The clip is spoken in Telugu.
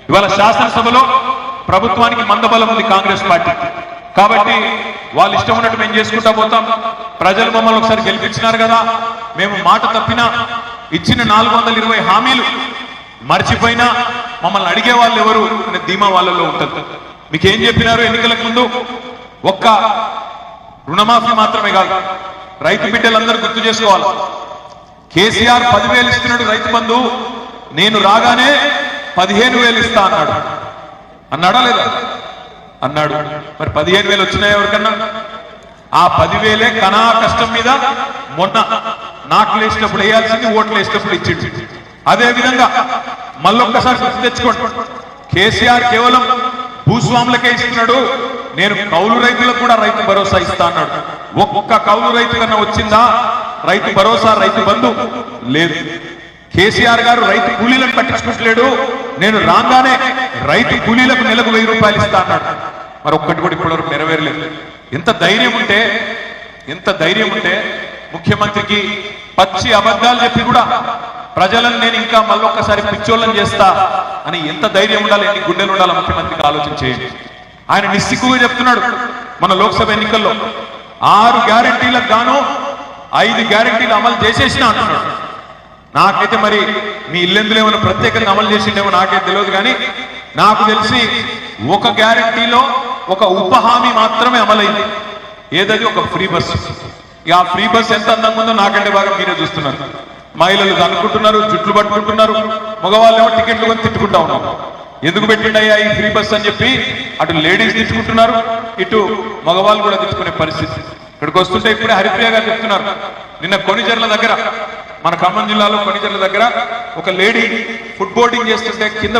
ఇవాళ శాసనసభలో ప్రభుత్వానికి మందబలం ఉంది కాంగ్రెస్ పార్టీ కాబట్టి వాళ్ళు ఇష్టం ఉన్నట్టు మేము చేసుకుంటా పోతాం. ప్రజలు మమ్మల్ని ఒకసారి గెలిపించినారు కదా, మేము మాట తప్పినా ఇచ్చిన 420 హామీలు మర్చిపోయినా మమ్మల్ని అడిగే వాళ్ళు ఎవరు అనే ధీమా వాళ్ళలో ఉంటుంది. మీకు ఏం చెప్పినారు ఎన్నికలకు ముందు? ఒక్క రుణమాఫీ మాత్రమే కాదు, రైతు బిడ్డలందరూ గుర్తు చేసుకోవాలి. కేసీఆర్ 10,000 ఇస్తున్నాడు రైతు బంధు, నేను రాగానే 15,000 ఇస్తా అన్నాడు. అన్నాడా లేదా? అన్నాడు. మరి 15,000 వచ్చినాయి ఎవరికన్నా? ఆ 10,000 కనా కష్టం మీద మొన్న నాట్లు వేసినప్పుడు వేయాల్సింది, ఓట్లు వేసినప్పుడు ఇచ్చిండు. అదే విధంగా మళ్ళొక్కసారి గుర్తు తెచ్చుకోండి, కేసీఆర్ కేవలం భూస్వాములకే ఇస్తున్నాడు, నేను కౌలు రైతులకు కూడా రైతు భరోసా ఇస్తా అన్నాడు. ఒక్క కౌలు రైతు కన్నా వచ్చిందా రైతు భరోసా, రైతు బంధు? లేదు. కేసీఆర్ గారు రైతు కూలీలకు పట్టించుకుంటలేడు, నేను రాగానే రైతు కూలీలకు నెలకు 1000 రూపాయలు ఇస్తా అన్నాడు. మరి ఒక్కటి కూడా ఇప్పటివరకు నెరవేరలేదు. ఎంత ధైర్యం ఉంటే ముఖ్యమంత్రికి పచ్చి అబద్ధాలు చెప్పి కూడా ప్రజలను నేను ఇంకా మళ్ళొక్కసారి పిచ్చోళ్ళని చేస్తా అని ఎంత ధైర్యం ఉండాలి, ఎన్ని గుండెలు ఉండాలి ముఖ్యమంత్రికి ఆలోచన చేయండి. ఆయన నిస్సిగ్గుగా చెప్తున్నాడు, మన లోక్సభ ఎన్నికల్లో 6 గ్యారంటీలకు గాను 5 గ్యారంటీలు అమలు చేసేసినా అంటున్నాడు. నాకైతే మరి మీ ఇల్లెందులో ఏమైనా ప్రత్యేకంగా అమలు చేసిండేమో నాకైతే తెలియదు, కానీ నాకు తెలిసి ఒక గ్యారంటీలో ఒక ఉప హామీ మాత్రమే అమలైంది. ఏదది? ఒక ఫ్రీ బస్. ఇక ఆ ఫ్రీ బస్ ఎంత అందంగా ఉందో నాకంటే బాగా మీరే చూస్తున్నారు. మహిళలు అనుకుంటున్నారు, జుట్లు పట్టుకుంటున్నారు, మగవాళ్ళేమో టికెట్లు కొని తిట్టుకుంటా ఉన్నారు. ఎందుకు పెట్టిండయ్యా ఈ ఫ్రీ బస్ అని చెప్పి అటు లేడీస్ తిట్టుకుంటున్నారు, ఇటు మగవాళ్ళు కూడా తిట్టుకునే పరిస్థితి. ఇక్కడికి వస్తుంటే ఇప్పుడే హరిప్రియ గారు చెప్తున్నారు, నిన్న కొణిజర్ల దగ్గర, మన ఖమ్మం జిల్లాలో కొణిజర్ల దగ్గర ఒక లేడీ ఫుడ్ బోర్డింగ్ చేస్తుంటే కింద